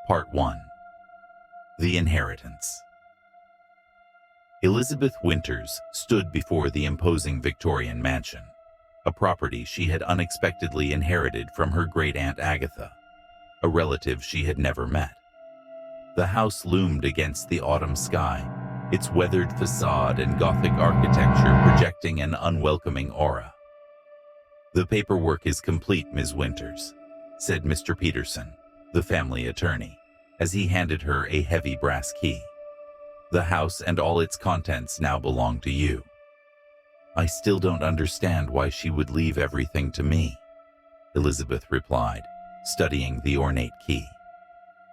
Part 1. The Inheritance. Elizabeth Winters stood before the imposing Victorian mansion, a property she had unexpectedly inherited from her great-aunt Agatha, a relative she had never met. The house loomed against the autumn sky, its weathered facade and Gothic architecture projecting an unwelcoming aura. "The paperwork is complete, Ms. Winters," said Mr. Peterson, the family attorney, as he handed her a heavy brass key. "The house and all its contents now belong to you." "I still don't understand why she would leave everything to me," Elizabeth replied, studying the ornate key.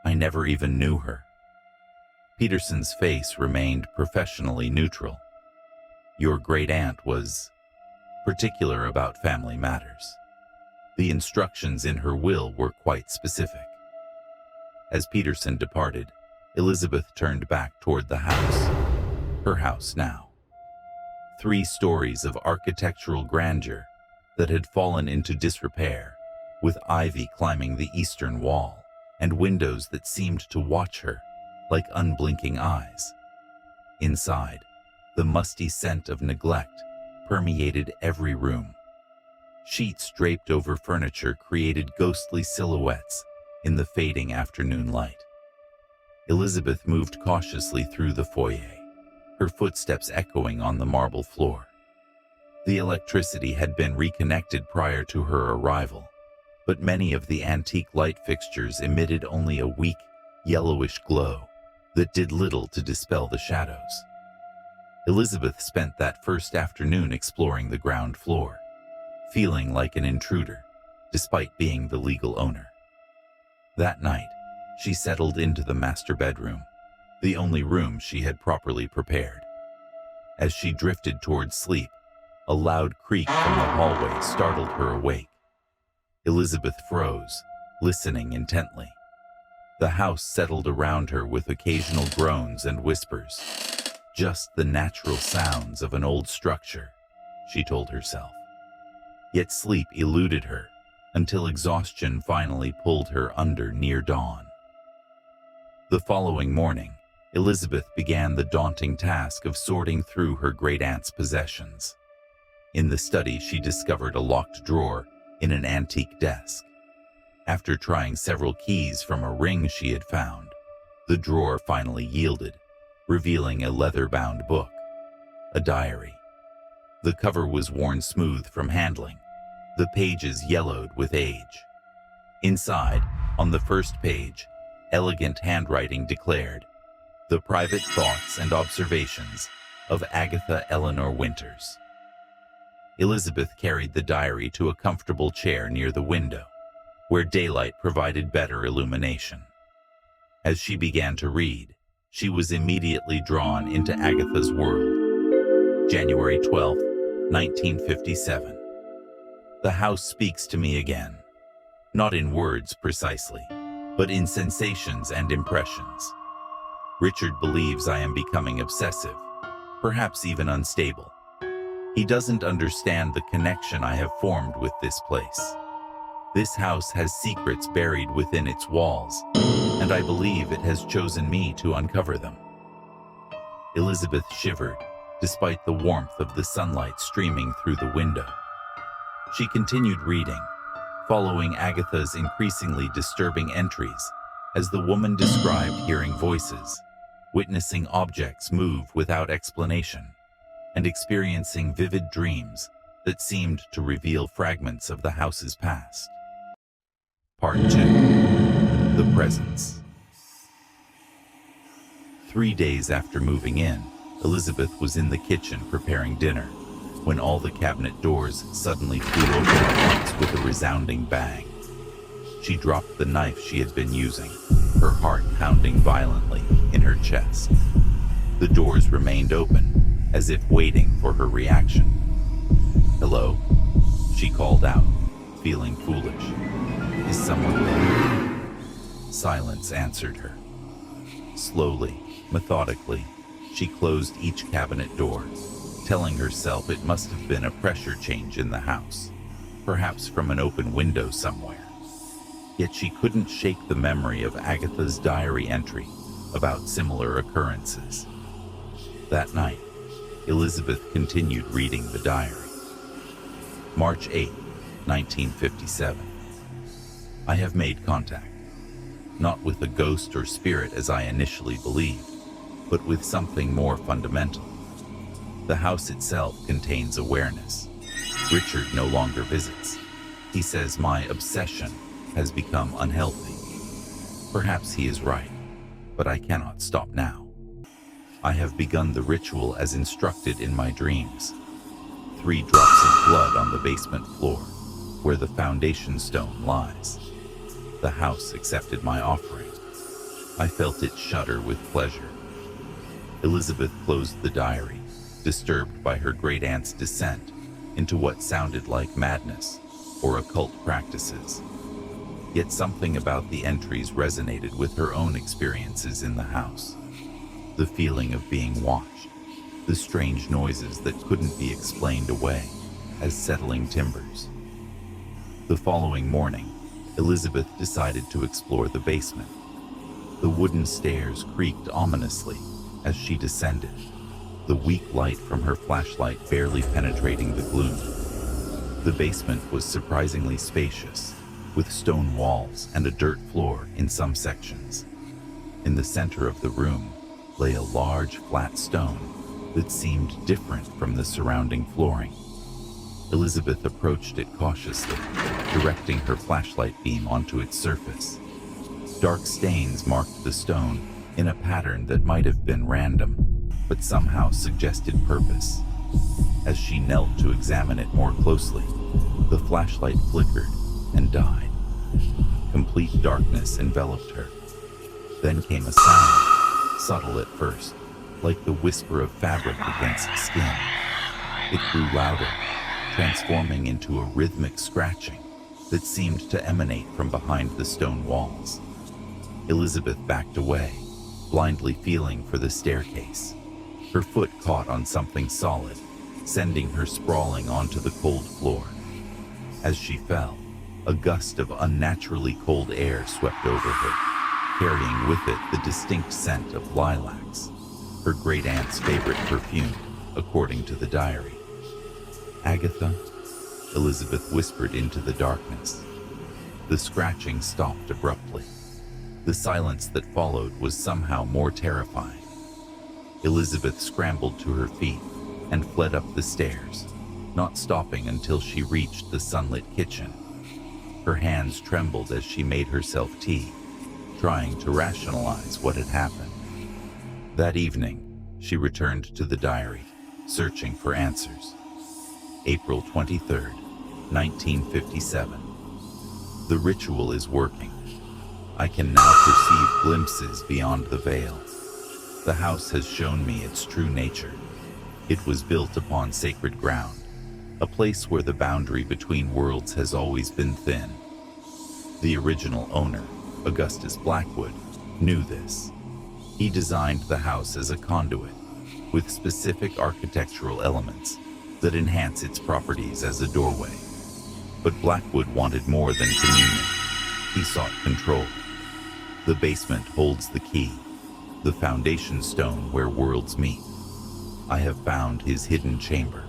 "I never even knew her." Peterson's face remained professionally neutral. "Your great-aunt was particular about family matters. The instructions in her will were quite specific." As Peterson departed, Elizabeth turned back toward the house, her house now. 3 stories of architectural grandeur that had fallen into disrepair, with ivy climbing the eastern wall and windows that seemed to watch her like unblinking eyes. Inside, the musty scent of neglect permeated every room. Sheets draped over furniture created ghostly silhouettes in the fading afternoon light. Elizabeth moved cautiously through the foyer, her footsteps echoing on the marble floor. The electricity had been reconnected prior to her arrival, but many of the antique light fixtures emitted only a weak, yellowish glow that did little to dispel the shadows. Elizabeth spent that first afternoon exploring the ground floor, feeling like an intruder, despite being the legal owner. That night, she settled into the master bedroom, the only room she had properly prepared. As she drifted toward sleep, a loud creak from the hallway startled her awake. Elizabeth froze, listening intently. The house settled around her with occasional groans and whispers. Just the natural sounds of an old structure, she told herself. Yet sleep eluded her until exhaustion finally pulled her under near dawn. The following morning, Elizabeth began the daunting task of sorting through her great-aunt's possessions. In the study, she discovered a locked drawer in an antique desk. After trying several keys from a ring she had found, the drawer finally yielded, revealing a leather-bound book, a diary. The cover was worn smooth from handling, the pages yellowed with age. Inside, on the first page, elegant handwriting declared, "The private thoughts and observations of Agatha Eleanor Winters." Elizabeth carried the diary to a comfortable chair near the window, where daylight provided better illumination. As she began to read, she was immediately drawn into Agatha's world. January 12, 1957. "The house speaks to me again, not in words precisely, but in sensations and impressions. Richard believes I am becoming obsessive, perhaps even unstable. He doesn't understand the connection I have formed with this place. This house has secrets buried within its walls, and I believe it has chosen me to uncover them." Elizabeth shivered, despite the warmth of the sunlight streaming through the window. She continued reading, following Agatha's increasingly disturbing entries, as the woman described hearing voices, witnessing objects move without explanation, and experiencing vivid dreams that seemed to reveal fragments of the house's past. Part 2. The Presence. 3 days after moving in, Elizabeth was in the kitchen preparing dinner, when all the cabinet doors suddenly flew open at once with a resounding bang. She dropped the knife she had been using, her heart pounding violently in her chest. The doors remained open, as if waiting for her reaction. "Hello?" she called out, feeling foolish. "Is someone there?" Silence answered her. Slowly, methodically, she closed each cabinet door, telling herself it must have been a pressure change in the house, perhaps from an open window somewhere. Yet she couldn't shake the memory of Agatha's diary entry about similar occurrences. That night, Elizabeth continued reading the diary. March 8, 1957. I have made contact, not with a ghost or spirit as I initially believed, but with something more fundamental. The house itself contains awareness. Richard no longer visits. He says my obsession has become unhealthy. Perhaps he is right, but I cannot stop now. I have begun the ritual as instructed in my dreams. 3 drops of blood on the basement floor, where the foundation stone lies. The house accepted my offering. I felt it shudder with pleasure. Elizabeth closed the diary, disturbed by her great-aunt's descent into what sounded like madness or occult practices. Yet something about the entries resonated with her own experiences in the house. The feeling of being watched, the strange noises that couldn't be explained away as settling timbers. The following morning, Elizabeth decided to explore the basement. The wooden stairs creaked ominously as she descended, the weak light from her flashlight barely penetrating the gloom. The basement was surprisingly spacious, with stone walls and a dirt floor in some sections. In the center of the room lay a large flat stone that seemed different from the surrounding flooring. Elizabeth approached it cautiously, directing her flashlight beam onto its surface. Dark stains marked the stone in a pattern that might have been random, but somehow suggested purpose. As she knelt to examine it more closely, the flashlight flickered and died. Complete darkness enveloped her. Then came a sound, subtle at first, like the whisper of fabric against skin. It grew louder, transforming into a rhythmic scratching that seemed to emanate from behind the stone walls. Elizabeth backed away, blindly feeling for the staircase. Her foot caught on something solid, sending her sprawling onto the cold floor. As she fell, a gust of unnaturally cold air swept over her, carrying with it the distinct scent of lilacs, her great-aunt's favorite perfume, according to the diary. "Agatha?" Elizabeth whispered into the darkness. The scratching stopped abruptly. The silence that followed was somehow more terrifying. Elizabeth scrambled to her feet and fled up the stairs, not stopping until she reached the sunlit kitchen. Her hands trembled as she made herself tea, trying to rationalize what had happened. That evening, she returned to the diary, searching for answers. April 23rd, 1957. The ritual is working. I can now perceive glimpses beyond the veil. The house has shown me its true nature. It was built upon sacred ground, a place where the boundary between worlds has always been thin. The original owner, Augustus Blackwood, knew this. He designed the house as a conduit, with specific architectural elements that enhance its properties as a doorway. But Blackwood wanted more than communion. He sought control. The basement holds the key, the foundation stone where worlds meet. I have found his hidden chamber.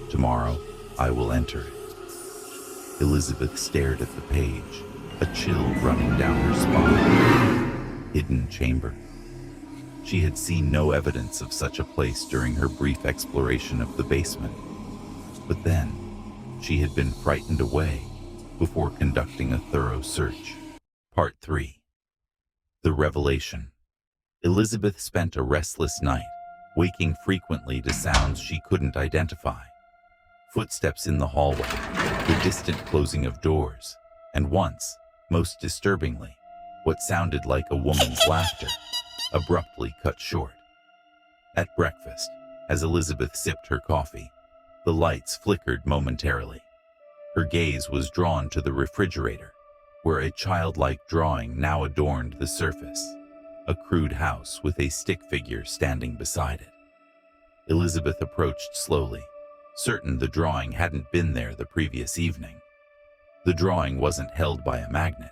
Tomorrow, I will enter it. Elizabeth stared at the page, a chill running down her spine. Hidden chamber. She had seen no evidence of such a place during her brief exploration of the basement. But then, she had been frightened away before conducting a thorough search. Part 3. The Revelation. Elizabeth spent a restless night, waking frequently to sounds she couldn't identify. Footsteps in the hallway, the distant closing of doors, and once, most disturbingly, what sounded like a woman's laughter, abruptly cut short. At breakfast, as Elizabeth sipped her coffee, the lights flickered momentarily. Her gaze was drawn to the refrigerator, where a childlike drawing now adorned the surface, a crude house with a stick figure standing beside it. Elizabeth approached slowly, certain the drawing hadn't been there the previous evening. The drawing wasn't held by a magnet.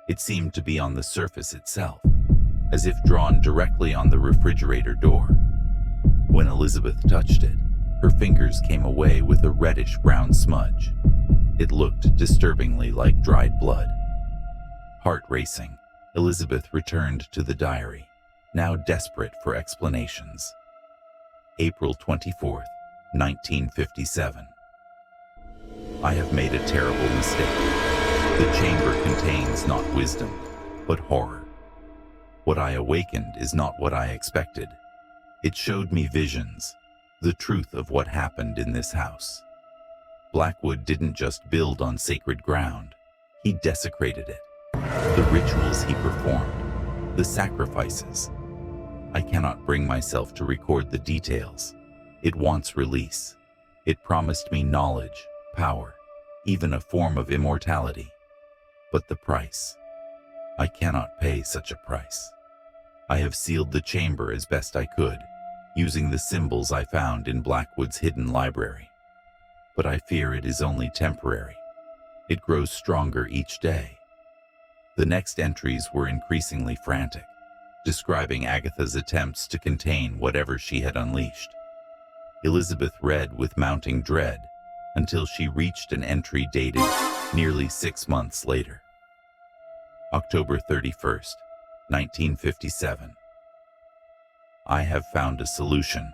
It seemed to be on the surface itself, as if drawn directly on the refrigerator door. When Elizabeth touched it, her fingers came away with a reddish-brown smudge. It looked disturbingly like dried blood. Heart racing, Elizabeth returned to the diary, now desperate for explanations. April 24th, 1957. I have made a terrible mistake. The chamber contains not wisdom, but horror. What I awakened is not what I expected. It showed me visions, the truth of what happened in this house. Blackwood didn't just build on sacred ground, he desecrated it. The rituals he performed, the sacrifices. I cannot bring myself to record the details. It wants release. It promised me knowledge, power, even a form of immortality. But the price. I cannot pay such a price. I have sealed the chamber as best I could, using the symbols I found in Blackwood's hidden library. But I fear it is only temporary. It grows stronger each day. The next entries were increasingly frantic, describing Agatha's attempts to contain whatever she had unleashed. Elizabeth read with mounting dread until she reached an entry dated nearly 6 months later. October 31st, 1957. I have found a solution,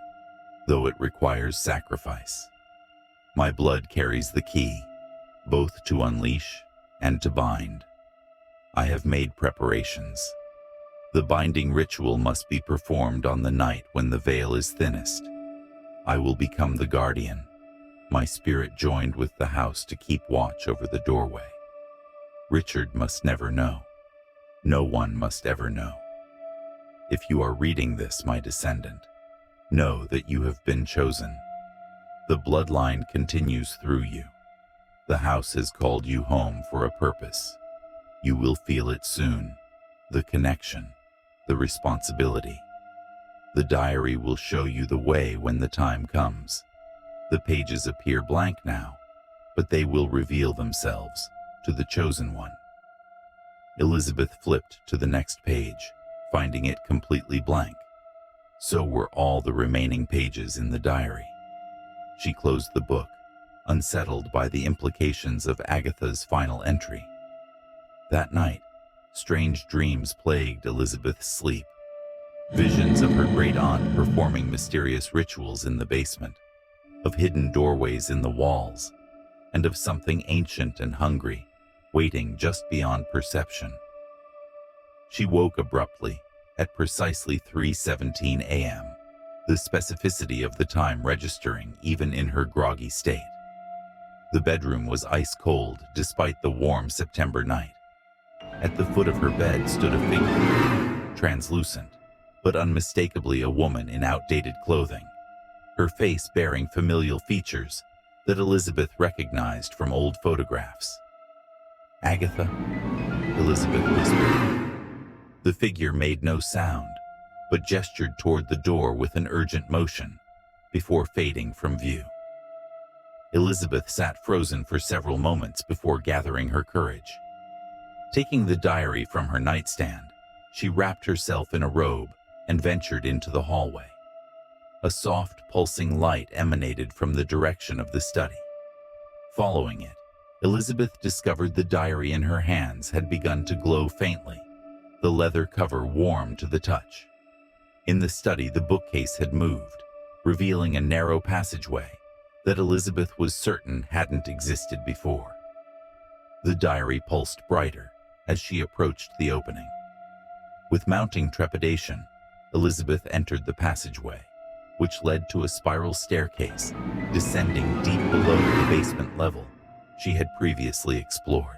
though it requires sacrifice. My blood carries the key, both to unleash and to bind. I have made preparations. The binding ritual must be performed on the night when the veil is thinnest. I will become the guardian, my spirit joined with the house to keep watch over the doorway. Richard must never know. No one must ever know. If you are reading this, my descendant, know that you have been chosen. The bloodline continues through you. The house has called you home for a purpose. You will feel it soon, the connection, the responsibility. The diary will show you the way when the time comes. The pages appear blank now, but they will reveal themselves to the chosen one. Elizabeth flipped to the next page, finding it completely blank. So were all the remaining pages in the diary. She closed the book, unsettled by the implications of Agatha's final entry. That night, strange dreams plagued Elizabeth's sleep. Visions of her great-aunt performing mysterious rituals in the basement, of hidden doorways in the walls, and of something ancient and hungry, waiting just beyond perception. She woke abruptly, at precisely 3:17 a.m., the specificity of the time registering even in her groggy state. The bedroom was ice-cold despite the warm September night. At the foot of her bed stood a figure, translucent, but unmistakably a woman in outdated clothing, her face bearing familial features that Elizabeth recognized from old photographs. "Agatha?" Elizabeth whispered. The figure made no sound, but gestured toward the door with an urgent motion, before fading from view. Elizabeth sat frozen for several moments before gathering her courage. Taking the diary from her nightstand, she wrapped herself in a robe and ventured into the hallway. A soft, pulsing light emanated from the direction of the study. Following it, Elizabeth discovered the diary in her hands had begun to glow faintly, the leather cover warm to the touch. In the study, the bookcase had moved, revealing a narrow passageway that Elizabeth was certain hadn't existed before. The diary pulsed brighter as she approached the opening. With mounting trepidation, Elizabeth entered the passageway, which led to a spiral staircase descending deep below the basement level she had previously explored.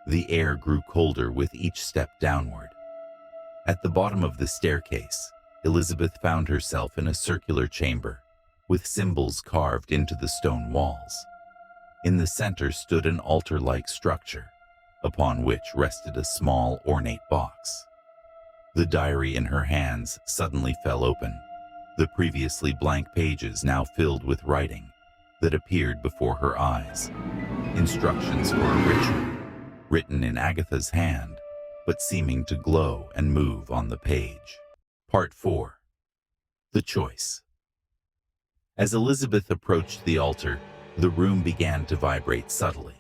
The air grew colder with each step downward. At the bottom of the staircase, Elizabeth found herself in a circular chamber, with symbols carved into the stone walls. In the center stood an altar-like structure, upon which rested a small, ornate box. The diary in her hands suddenly fell open, the previously blank pages now filled with writing that appeared before her eyes. Instructions for a ritual, written in Agatha's hand, but seeming to glow and move on the page. Part 4. The Choice. As Elizabeth approached the altar, the room began to vibrate subtly.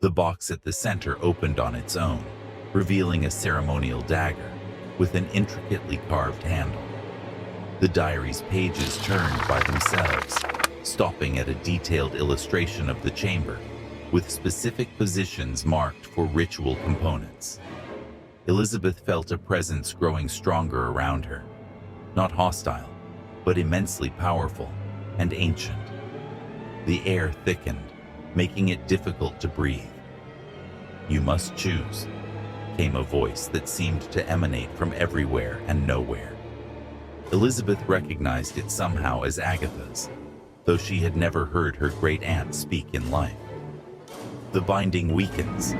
The box at the center opened on its own, revealing a ceremonial dagger with an intricately carved handle. The diary's pages turned by themselves, stopping at a detailed illustration of the chamber, with specific positions marked for ritual components. Elizabeth felt a presence growing stronger around her, not hostile, but immensely powerful and ancient. The air thickened, making it difficult to breathe. "You must choose," came a voice that seemed to emanate from everywhere and nowhere. Elizabeth recognized it somehow as Agatha's, though she had never heard her great-aunt speak in life. "The binding weakens,"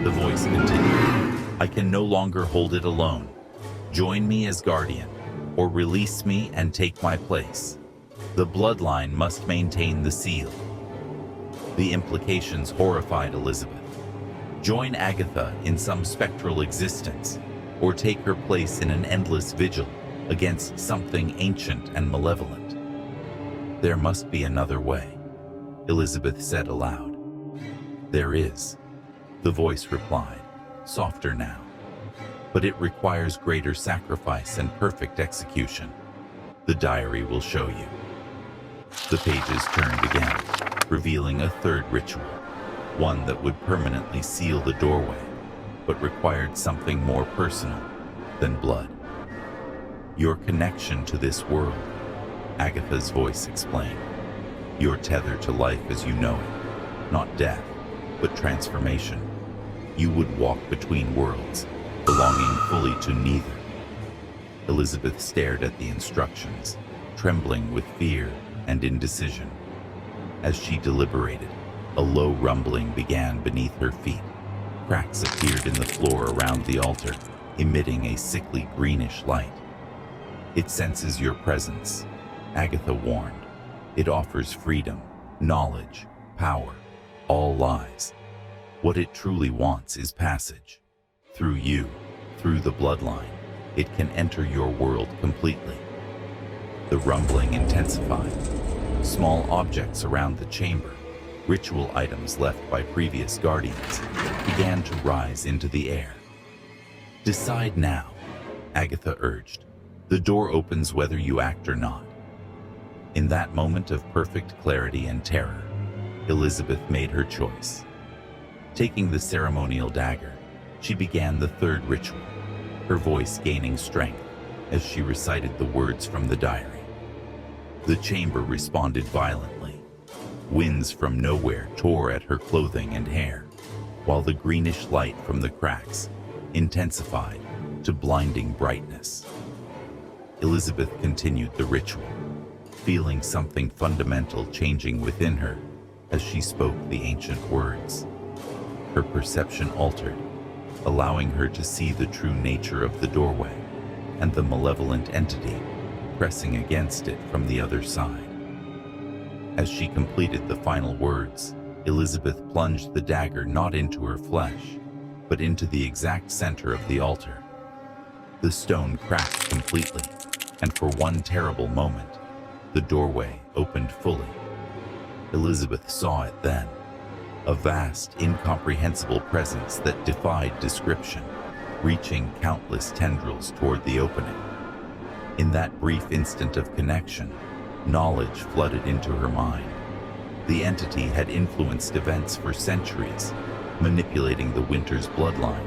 the voice continued. "I can no longer hold it alone. Join me as guardian, or release me and take my place. The bloodline must maintain the seal." The implications horrified Elizabeth. Join Agatha in some spectral existence, or take her place in an endless vigil against something ancient and malevolent. "There must be another way," Elizabeth said aloud. "There is," the voice replied, softer now. "But it requires greater sacrifice and perfect execution. The diary will show you." The pages turned again, revealing a third ritual, one that would permanently seal the doorway, but required something more personal than blood. "Your connection to this world," Agatha's voice explained. "Your tether to life as you know it, not death, but transformation. You would walk between worlds, belonging fully to neither." Elizabeth stared at the instructions, trembling with fear and indecision. As she deliberated, a low rumbling began beneath her feet. Cracks appeared in the floor around the altar, emitting a sickly greenish light. "It senses your presence," Agatha warned. "It offers freedom, knowledge, power, all lies. What it truly wants is passage. Through you, through the bloodline, it can enter your world completely." The rumbling intensified. Small objects around the chamber, ritual items left by previous guardians, began to rise into the air. "Decide now," Agatha urged. "The door opens whether you act or not." In that moment of perfect clarity and terror, Elizabeth made her choice. Taking the ceremonial dagger, she began the third ritual, her voice gaining strength as she recited the words from the diary. The chamber responded violently. Winds from nowhere tore at her clothing and hair, while the greenish light from the cracks intensified to blinding brightness. Elizabeth continued the ritual, feeling something fundamental changing within her as she spoke the ancient words. Her perception altered, allowing her to see the true nature of the doorway and the malevolent entity pressing against it from the other side. As she completed the final words, Elizabeth plunged the dagger not into her flesh, but into the exact center of the altar. The stone cracked completely, and for one terrible moment, the doorway opened fully. Elizabeth saw it then, a vast, incomprehensible presence that defied description, reaching countless tendrils toward the opening. In that brief instant of connection, knowledge flooded into her mind. The entity had influenced events for centuries, manipulating the Winters bloodline,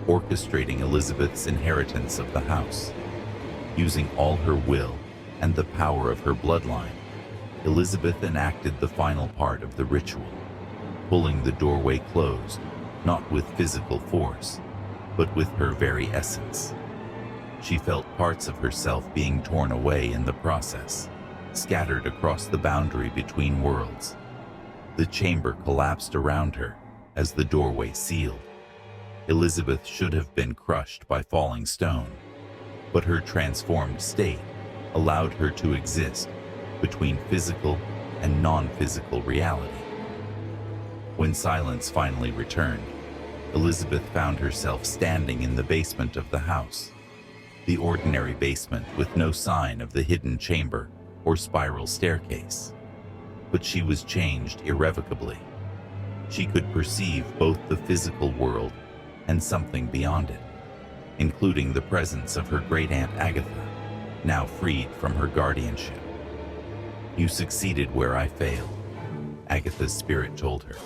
orchestrating Elizabeth's inheritance of the house. Using all her will and the power of her bloodline, Elizabeth enacted the final part of the ritual, pulling the doorway closed, not with physical force, but with her very essence. She felt parts of herself being torn away in the process, scattered across the boundary between worlds. The chamber collapsed around her as the doorway sealed. Elizabeth should have been crushed by falling stone, but her transformed state allowed her to exist between physical and non-physical reality. When silence finally returned, Elizabeth found herself standing in the basement of the house. The ordinary basement with no sign of the hidden chamber or spiral staircase. But she was changed irrevocably. She could perceive both the physical world and something beyond it, including the presence of her great-aunt Agatha, now freed from her guardianship. "You succeeded where I failed," Agatha's spirit told her.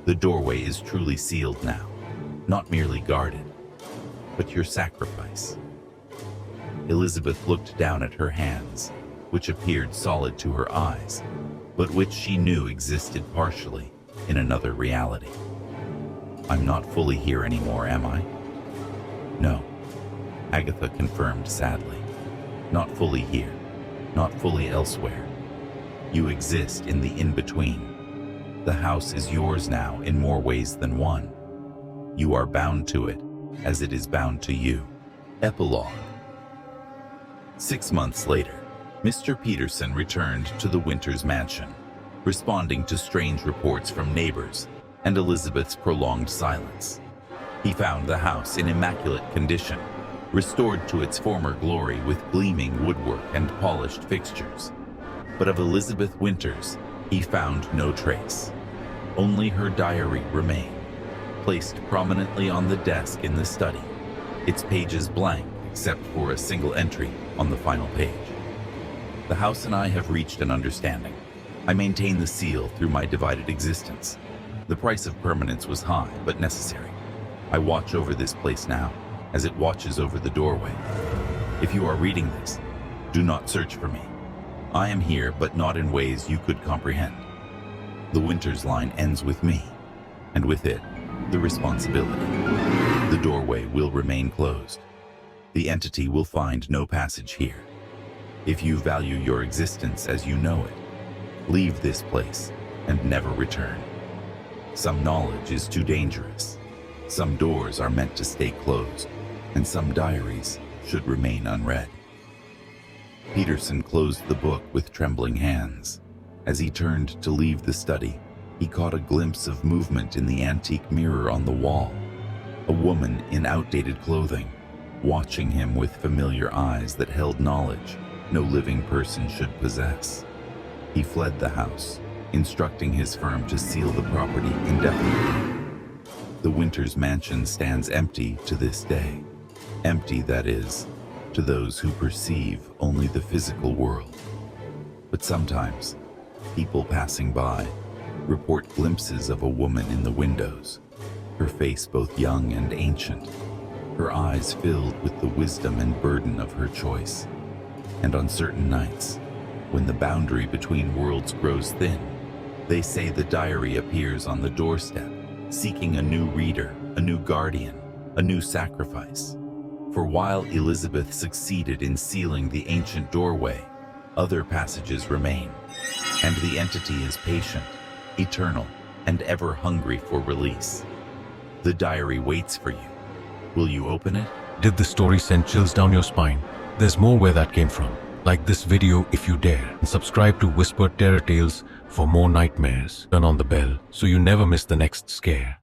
"The doorway is truly sealed now, not merely guarded, but your sacrifice." Elizabeth looked down at her hands, which appeared solid to her eyes, but which she knew existed partially in another reality. "I'm not fully here anymore, am I?" "No," Agatha confirmed sadly. "Not fully here, not fully elsewhere. You exist in the in-between. The house is yours now in more ways than one. You are bound to it as it is bound to you." Epilogue. 6 months later, Mr. Peterson returned to the Winters mansion, responding to strange reports from neighbors and Elizabeth's prolonged silence. He found the house in immaculate condition, restored to its former glory with gleaming woodwork and polished fixtures. But of Elizabeth Winters, he found no trace. Only her diary remained, placed prominently on the desk in the study, its pages blank except for a single entry on the final page. "The house and I have reached an understanding. I maintain the seal through my divided existence. The price of permanence was high, but necessary. I watch over this place now, as it watches over the doorway. If you are reading this, do not search for me. I am here, but not in ways you could comprehend. The Winters line ends with me, and with it, the responsibility. The doorway will remain closed. The entity will find no passage here. If you value your existence as you know it, leave this place and never return. Some knowledge is too dangerous. Some doors are meant to stay closed, and some diaries should remain unread." Peterson closed the book with trembling hands. As he turned to leave the study, he caught a glimpse of movement in the antique mirror on the wall. A woman in outdated clothing, watching him with familiar eyes that held knowledge no living person should possess. He fled the house, instructing his firm to seal the property indefinitely. The Winters mansion stands empty to this day. Empty, that is, to those who perceive only the physical world. But sometimes, people passing by report glimpses of a woman in the windows, her face both young and ancient, her eyes filled with the wisdom and burden of her choice. And on certain nights, when the boundary between worlds grows thin, they say the diary appears on the doorstep, seeking a new reader, a new guardian, a new sacrifice. For while Elizabeth succeeded in sealing the ancient doorway, other passages remain, and the entity is patient, eternal, and ever hungry for release. The diary waits for you. Will you open it? Did the story send chills down your spine? There's more where that came from. Like this video if you dare, and subscribe to Whispered Terror Tales for more nightmares. Turn on the bell so you never miss the next scare.